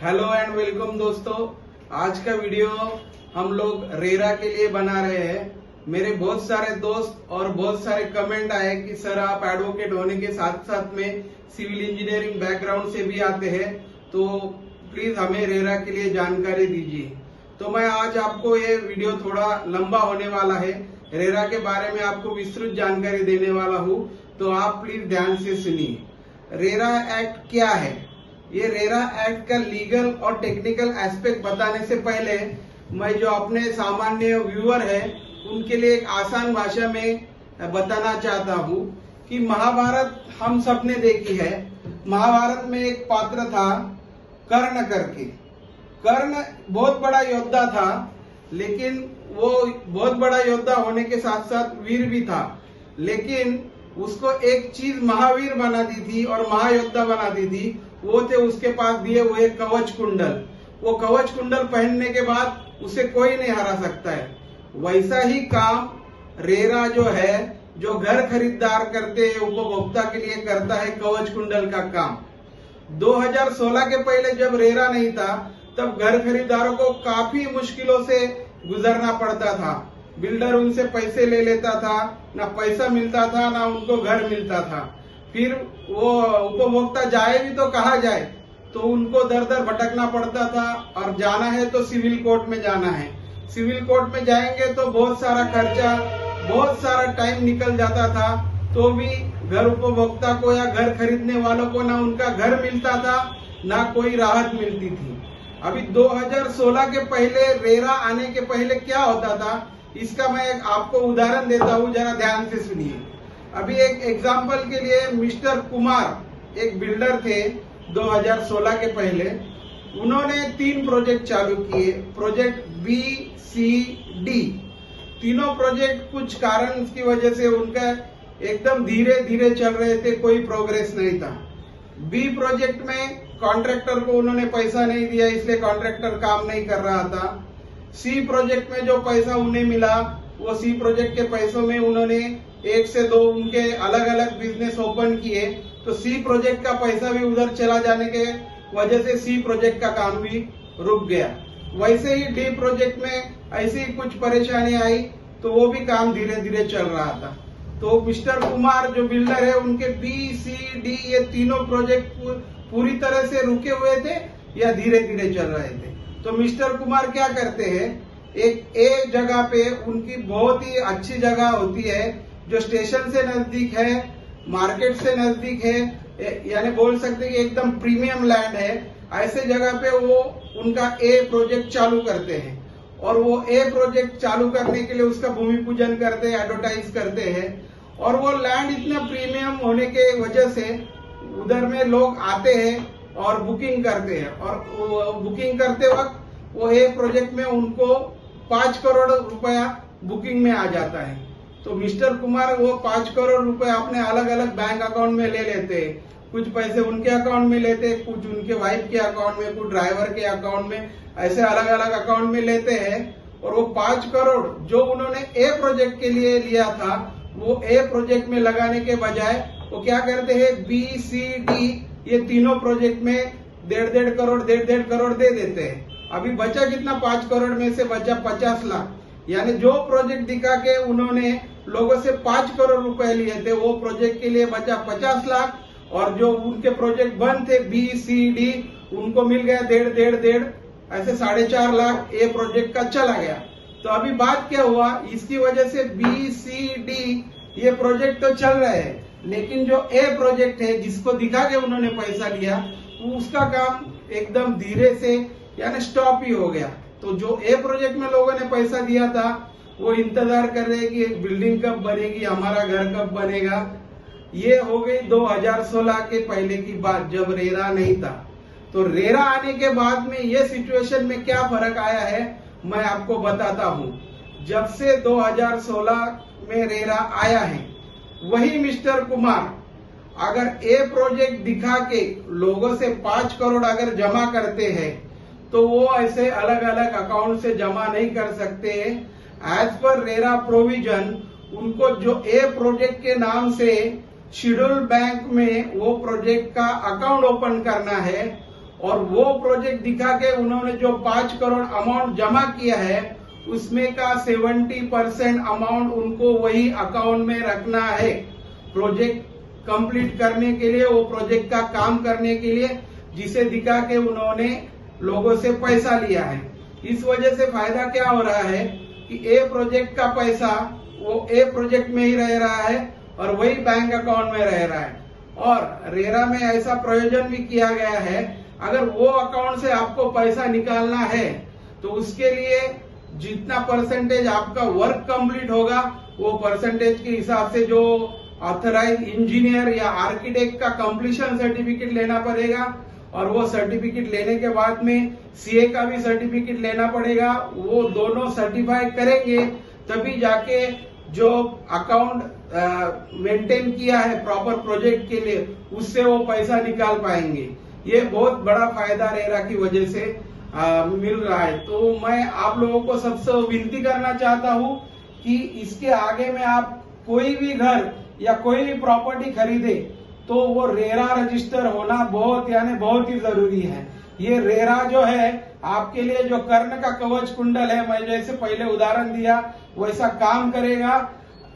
Hello and welcome दोस्तों। आज का वीडियो हम लोग रेरा के लिए बना रहे हैं। मेरे बहुत सारे दोस्त और बहुत सारे कमेंट आए कि सर आप एडवोकेट होने के साथ साथ में सिविल इंजीनियरिंग बैकग्राउंड से भी आते हैं, तो प्लीज हमें रेरा के लिए जानकारी दीजिए। तो मैं आज आपको ये वीडियो थोड़ा लंबा होने वाला है, रेरा के बारे में आपको विस्तृत जानकारी देने वाला हूँ, तो आप प्लीज ध्यान से सुनिए। रेरा एक्ट क्या है? ये रेरा एक्ट का लीगल और टेक्निकल एस्पेक्ट बताने से पहले मैं जो अपने सामान्य व्यूअर है उनके लिए एक आसान भाषा में बताना चाहता हूँ कि महाभारत हम सबने देखी है। महाभारत में एक पात्र था कर्ण करके। कर्ण बहुत बड़ा योद्धा था, लेकिन वो बहुत बड़ा योद्धा होने के साथ साथ वीर भी था, लेकिन उसको एक चीज महावीर बना दी थी और महायोद्धा बना दी थी, वो थे उसके पास दिए हुए कवच कुंडल। वो कवच कुंडल पहनने के बाद उसे कोई नहीं हरा सकता है। वैसा ही काम रेरा जो है, जो घर खरीदार करते हैं उपभोक्ता के लिए करता है कवच कुंडल का काम। 2016 के पहले जब रेरा नहीं था तब घर खरीदारों को काफी मुश्किलों से गुजरना पड़ता था। बिल्डर उनसे पैसे ले लेता था, ना पैसा मिलता था ना उनको घर मिलता था। फिर वो उपभोक्ता जाए भी तो कहा जाए, तो उनको दर दर भटकना पड़ता था, और जाना है तो सिविल कोर्ट में जाना है। सिविल कोर्ट में जाएंगे तो बहुत सारा खर्चा, बहुत सारा टाइम निकल जाता था, तो भी घर उपभोक्ता को या घर खरीदने वालों को ना उनका घर मिलता था ना कोई राहत मिलती थी। अभी 2016 के पहले, रेरा आने के पहले क्या होता था, इसका मैं एक आपको उदाहरण देता हूँ, जरा ध्यान से सुनिए। अभी एक एग्जाम्पल के लिए, मिस्टर कुमार एक बिल्डर थे 2016 के पहले। उन्होंने 3 प्रोजेक्ट चालू किए, प्रोजेक्ट बी, सी, डी। तीनों प्रोजेक्ट कुछ कारण की वजह से उनका एकदम धीरे धीरे चल रहे थे, कोई प्रोग्रेस नहीं था। बी प्रोजेक्ट में कॉन्ट्रैक्टर को उन्होंने पैसा नहीं दिया, इसलिए कॉन्ट्रैक्टर काम नहीं कर रहा था। सी प्रोजेक्ट में जो पैसा उन्हें मिला, वो सी प्रोजेक्ट के पैसों में उन्होंने 1 से 2 उनके अलग अलग बिजनेस ओपन किए, तो सी प्रोजेक्ट का पैसा भी उधर चला जाने के वजह से सी प्रोजेक्ट का काम भी रुक गया। वैसे ही डी प्रोजेक्ट में ऐसी कुछ परेशानी आई, तो वो भी काम धीरे धीरे चल रहा था। तो मिस्टर कुमार जो बिल्डर है, उनके बी, सी, डी ये तीनों प्रोजेक्ट पूरी तरह से रुके हुए थे या धीरे धीरे चल रहे थे। तो मिस्टर कुमार क्या करते हैं, एक ए जगह पे उनकी बहुत ही अच्छी जगह होती है, जो स्टेशन से नजदीक है, मार्केट से नजदीक है, यानी बोल सकते हैं कि एकदम प्रीमियम लैंड है। ऐसे जगह पे वो उनका ए प्रोजेक्ट चालू करते हैं, और वो ए प्रोजेक्ट चालू करने के लिए उसका भूमि पूजन करते हैं, एडवर्टाइज करते हैं। और वो लैंड इतना प्रीमियम होने के वजह से उधर में लोग आते हैं और बुकिंग करते हैं, और बुकिंग करते वक्त वो ए प्रोजेक्ट में उनको 5 करोड़ रुपया बुकिंग में आ जाता है। तो मिस्टर कुमार वो 5 करोड़ रुपए अपने अलग अलग बैंक अकाउंट में ले लेते हैं। कुछ पैसे उनके अकाउंट में लेते, कुछ उनके वाइफ के अकाउंट में, कुछ ड्राइवर के अकाउंट में, ऐसे अलग अलग अकाउंट में लेते हैं। और वो 5 करोड़ जो उन्होंने ए प्रोजेक्ट के लिए लिया था, वो ए प्रोजेक्ट में लगाने के बजाय वो क्या करते हैं, बी, सी, डी ये तीनों प्रोजेक्ट में 1.5 करोड़ 1.5 करोड़ दे देते हैं। अभी बचा कितना, 5 करोड़ में से बचा 50 लाख। यानी जो प्रोजेक्ट दिखा के उन्होंने लोगों से 5 करोड़ रुपए लिए थे, वो प्रोजेक्ट के लिए बचा 50 लाख, और जो उनके प्रोजेक्ट बंद थे बी, सी, डी, उनको मिल गया 1.5 ऐसे 4.5 लाख ए प्रोजेक्ट का चला गया। तो अभी बात क्या हुआ, इसकी वजह से बी, सी, डी ये प्रोजेक्ट तो चल रहे हैं, लेकिन जो ए प्रोजेक्ट है जिसको दिखा के उन्होंने पैसा लिया, उसका काम एकदम धीरे से यानी स्टॉप ही हो गया। तो जो ए प्रोजेक्ट में लोगों ने पैसा दिया था, वो इंतजार कर रहे हैं कि एक बिल्डिंग कब बनेगी, हमारा घर कब बनेगा। ये हो गई 2016 के पहले की बात, जब रेरा नहीं था। तो रेरा आने के बाद में ये सिचुएशन में क्या फर्क आया है, मैं आपको बताता हूँ। जब से 2016 में रेरा आया है, वही मिस्टर कुमार अगर ए प्रोजेक्ट दिखा के लोगों से 5 करोड़ अगर जमा करते हैं, तो वो ऐसे अलग अलग अकाउंट से जमा नहीं कर सकते। एज पर रेरा प्रोविजन, उनको जो ए प्रोजेक्ट के नाम से शेड्यूल बैंक में वो प्रोजेक्ट का अकाउंट ओपन करना है, और वो प्रोजेक्ट दिखा के उन्होंने जो 5 करोड़ अमाउंट जमा किया है उसमें का 70% अमाउंट उनको वही अकाउंट में रखना है प्रोजेक्ट कंप्लीट करने के लिए, वो प्रोजेक्ट का काम करने के लिए, जिसे दिखा के उन्होंने लोगों से पैसा लिया है। इस वजह से फायदा क्या हो रहा है कि ए प्रोजेक्ट का पैसा वो ए प्रोजेक्ट में ही रह रहा है और वही बैंक अकाउंट में रह रहा है। और रेरा में ऐसा प्रयोजन भी किया गया है, अगर वो अकाउंट से आपको पैसा निकालना है तो उसके लिए जितना परसेंटेज आपका वर्क कंप्लीट होगा वो परसेंटेज के हिसाब से जो ऑथराइज इंजीनियर या आर्किटेक्ट का कंप्लीशन सर्टिफिकेट लेना पड़ेगा, और वो सर्टिफिकेट लेने के बाद में सीए का भी सर्टिफिकेट लेना पड़ेगा। वो दोनों सर्टिफाइड करेंगे तभी जाके जो अकाउंट मेंटेन किया है प्रॉपर प्रोजेक्ट के लिए उससे वो पैसा निकाल पाएंगे। ये बहुत बड़ा फायदा रेरा की वजह से मिल रहा है। तो मैं आप लोगों को सबसे विनती करना चाहता हूँ कि इसके आगे में आप कोई भी घर या कोई भी प्रॉपर्टी खरीदे तो वो रेरा रजिस्टर होना बहुत ही जरूरी है। ये रेरा जो है आपके लिए जो कर्ण का कवच कुंडल है, मैं जैसे पहले उदाहरण दिया वैसा काम करेगा।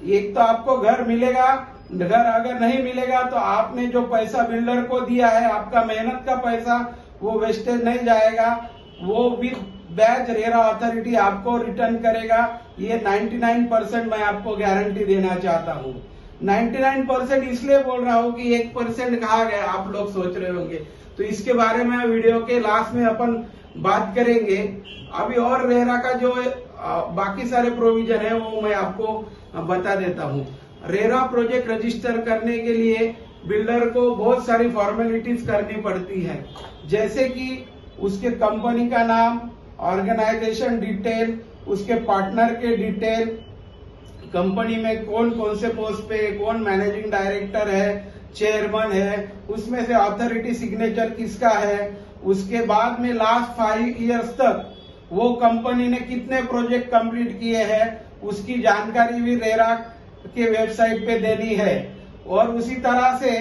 एक तो आपको घर मिलेगा, घर अगर नहीं मिलेगा तो आपने जो पैसा बिल्डर को दिया है, आपका मेहनत का पैसा वो वेस्टेज नहीं जाएगा, वो विद बैच रेरा अथॉरिटी आपको रिटर्न करेगा। ये 99% मैं आपको गारंटी देना चाहता हूँ। 99% इसलिए बोल रहा हूँ कि 1% कहा गया, आप लोग सोच रहे होंगे, तो इसके बारे में वीडियो के लास्ट में अपन बात करेंगे। अभी और रेरा का जो बाकी सारे प्रोविजन है वो मैं आपको बता देता हूँ। रेरा प्रोजेक्ट रजिस्टर करने के लिए बिल्डर को बहुत सारी फॉर्मेलिटीज करनी पड़ती है, जैसे कि उसके कंपनी का नाम, ऑर्गेनाइजेशन डिटेल, उसके पार्टनर के डिटेल, कंपनी में कौन कौन से पोस्ट पे, कौन मैनेजिंग डायरेक्टर है, चेयरमैन है, उसमें से अथॉरिटी सिग्नेचर किसका है, उसके बाद में लास्ट 5 इयर्स तक वो कंपनी ने कितने प्रोजेक्ट कंप्लीट किए हैं उसकी जानकारी भी रेरा के वेबसाइट पे देनी है। और उसी तरह से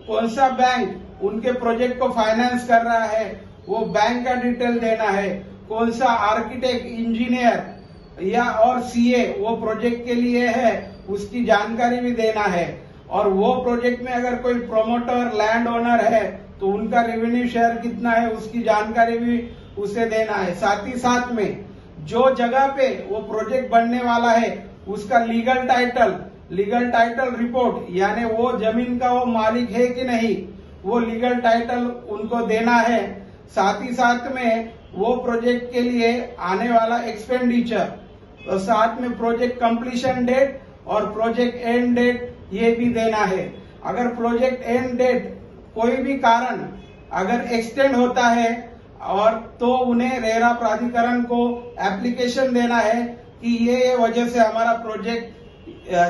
कौन सा बैंक उनके प्रोजेक्ट को फाइनेंस कर रहा है वो बैंक का डिटेल देना है, कौन सा आर्किटेक्ट, इंजीनियर या और सीए वो प्रोजेक्ट के लिए है उसकी जानकारी भी देना है। और वो प्रोजेक्ट में अगर कोई प्रोमोटर, लैंड ओनर है तो उनका रेवेन्यू शेयर कितना है उसकी जानकारी भी उसे देना है। साथ ही साथ में जो जगह पे वो प्रोजेक्ट बनने वाला है उसका लीगल टाइटल रिपोर्ट, यानी वो जमीन का वो मालिक है कि नहीं, वो लीगल टाइटल उनको देना है। साथ ही साथ में वो प्रोजेक्ट के लिए आने वाला एक्सपेंडिचर, और साथ में प्रोजेक्ट कंप्लीशन डेट और प्रोजेक्ट एंड डेट ये भी देना है। अगर प्रोजेक्ट एंड डेट कोई भी कारण अगर एक्सटेंड होता है और तो उन्हें रेरा प्राधिकरण को एप्लीकेशन देना है कि ये वजह से हमारा प्रोजेक्ट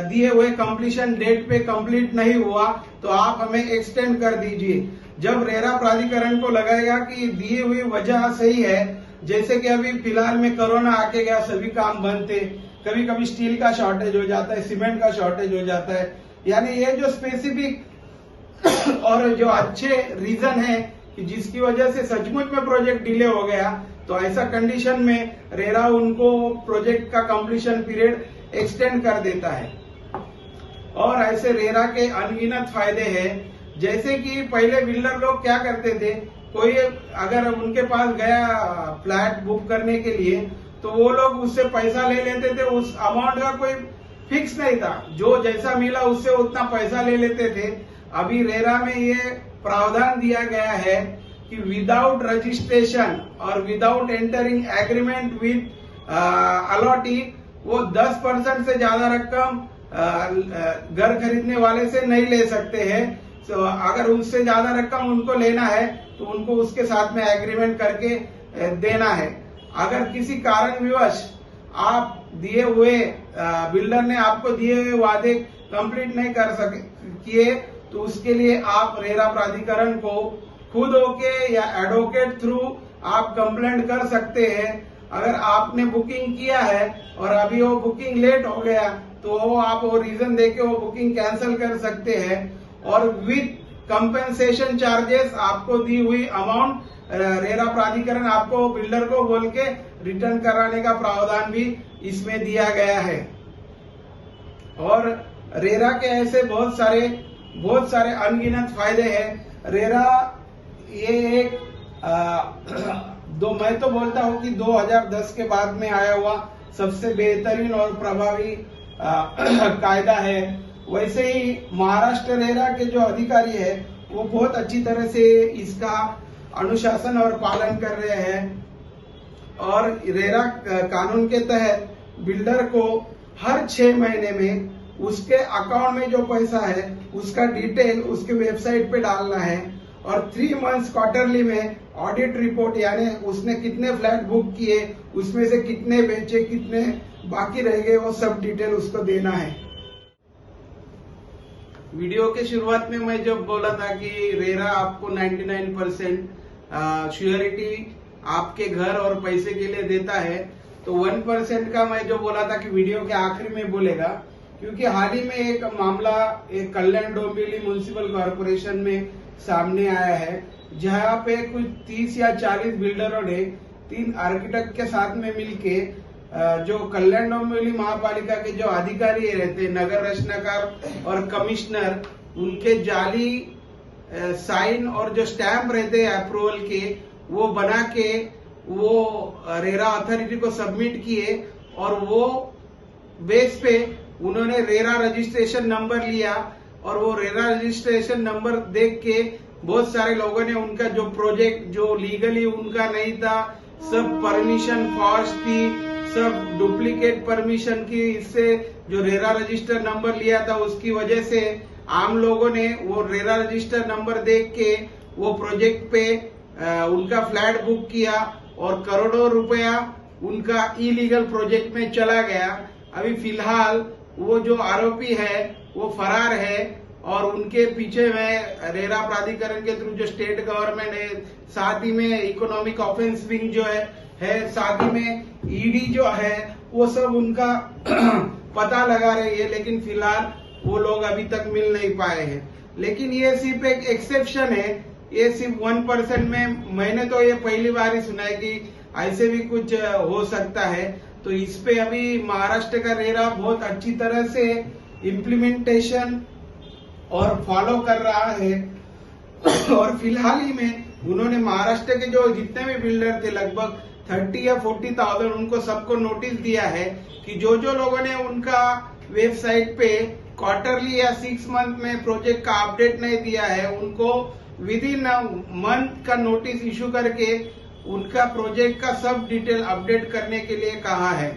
दिए हुए कंप्लीशन डेट पे कंप्लीट नहीं हुआ तो आप हमें एक्सटेंड कर दीजिए। जब रेरा प्राधिकरण को लगेगा कि दिए हुई वजह सही है, जैसे कि अभी फिलहाल में कोरोना आके गया, सभी काम बंद थे, कभी कभी स्टील का शॉर्टेज हो जाता है, सीमेंट का शॉर्टेज हो जाता है, यानी ये जो स्पेसिफिक और जो अच्छे रीजन है कि जिसकी वजह से सचमुच में प्रोजेक्ट डिले हो गया, तो ऐसा कंडीशन में रेरा उनको प्रोजेक्ट का कंप्लीशन पीरियड एक्सटेंड कर देता है। और ऐसे रेरा के अनगिनत फायदे हैं, जैसे कि पहले बिल्डर लोग क्या करते थे, कोई अगर उनके पास गया फ्लैट बुक करने के लिए तो वो लोग उससे पैसा ले लेते थे, उस अमाउंट का कोई फिक्स नहीं था, जो जैसा मिला उससे उतना पैसा ले लेते थे। अभी रेरा में ये प्रावधान दिया गया है कि विदाउट रजिस्ट्रेशन और without entering agreement with allottee वो 10% से ज्यादा रकम घर खरीदने वाले से नहीं ले सकते हैं। तो अगर उससे ज्यादा रकम उनको लेना है तो उनको उसके साथ में एग्रीमेंट करके देना है। अगर किसी कारणवश आप दिए हुए बिल्डर ने आपको दिए हुए वादे कंप्लीट नहीं कर सके किए तो उसके लिए आप रेरा प्राधिकरण को खुद होके या एडवोकेट थ्रू आप कंप्लेंट कर सकते हैं। अगर आपने बुकिंग किया है और अभी वो बुकिंग लेट हो गया तो आप वो रीजन देके वो बुकिंग कैंसिल कर सकते हैं। और विद कंपेंसेशन चार्जेस आपको दी हुई अमाउंट रेरा प्राधिकरण आपको बिल्डर को बोल के रिटर्न कराने का प्रावधान भी इसमें दिया गया है। और रेरा के ऐसे बहुत सारे अनगिनत फायदे हैं। रेरा ये एक मैं तो बोलता हूँ कि 2010 के बाद में आया हुआ सबसे बेहतरीन और प्रभावी कायदा है। वैसे ही महाराष्ट्र रेरा के जो अधिकारी है वो बहुत अच्छी तरह से इसका अनुशासन और पालन कर रहे हैं। और रेरा कानून के तहत बिल्डर को हर 6 महीने में उसके अकाउंट में जो पैसा है उसका डिटेल उसके वेबसाइट पे डालना है। और 3 मंथ्स क्वार्टरली में ऑडिट रिपोर्ट, यानी उसने कितने फ्लैट बुक किए, उसमें से कितने बेचे, कितने बाकी रह गए, वो सब डिटेल उसको देना है। वीडियो के शुरुआत में मैं जब बोला था कि रेरा आपको 99% श्योरिटी आपके घर और पैसे के लिए देता है, तो 1% का मैं जो बोला था कि वीडियो के आखिरी में बोलेगा, क्योंकि हाल ही में एक मामला एक कल्याण डोंबिवली म्युनिसिपल कॉर्पोरेशन में सामने आया है, जहां पे कुछ 30 या 40 बिल्डरों ने 3 आर्किटेक्ट के साथ में मिलके जो कल्याण डोंबिवली महापालिका के जो अधिकारी रहते, नगर रचनाकार और कमिश्नर, उनके जाली साइन और जो स्टैंप रहते हैं अप्रूवल के, वो बना के वो रेरा अथॉरिटी को सबमिट किए। और वो बेस पे उन्होंने रेरा रजिस्ट्रेशन नंबर लिया और वो रेरा रजिस्ट्रेशन नंबर देख के बहुत सारे लोगों ने उनका जो प्रोजेक्ट जो लीगली उनका नहीं था, सब परमिशन फॉर्स थी, सब डुप्लीकेट परमिशन की, इससे जो रेरा रजिस्टर नंबर लिया था उसकी वजह से आम लोगों ने वो रेरा रजिस्टर नंबर देख के वो प्रोजेक्ट पे उनका फ्लैट बुक किया और करोड़ों रुपया उनका इलीगल प्रोजेक्ट में चला गया। अभी फिलहाल वो जो आरोपी है वो फरार है और उनके पीछे में रेरा प्राधिकरण के थ्रू जो स्टेट गवर्नमेंट है, साथ ही में इकोनॉमिक ऑफेंस विंग जो है साथ ही में ईडी जो है, वो सब उनका पता लगा रही है, लेकिन फिलहाल वो लोग अभी तक मिल नहीं पाए हैं। लेकिन ये सिर्फ एक एक्सेप्शन है, ये सिर्फ 1% में, मैंने तो ये पहली बार ही सुना है कि ऐसे भी कुछ हो सकता है। तो इस पे अभी महाराष्ट्र का रेरा बहुत अच्छी तरह से इम्प्लीमेंटेशन और फॉलो कर रहा है। और फिलहाल ही में उन्होंने महाराष्ट्र के जो जितने भी बिल्डर थे, लगभग 30 या 40,000, उनको सबको नोटिस दिया है कि जो लोगों ने उनका वेबसाइट पे क्वार्टरली या 6 मंथ में प्रोजेक्ट का अपडेट नहीं दिया है, उनको विद इन मंथ का नोटिस इशू करके उनका प्रोजेक्ट का सब डिटेल अपडेट करने के लिए कहा है।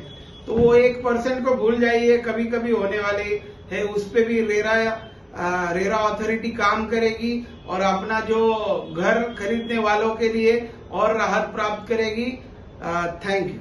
तो वो 1% को भूल जाइए, कभी कभी होने वाले है, उस पे भी रेरा अथॉरिटी काम करेगी और अपना जो घर खरीदने वालों के लिए और राहत प्राप्त करेगी। Thank you.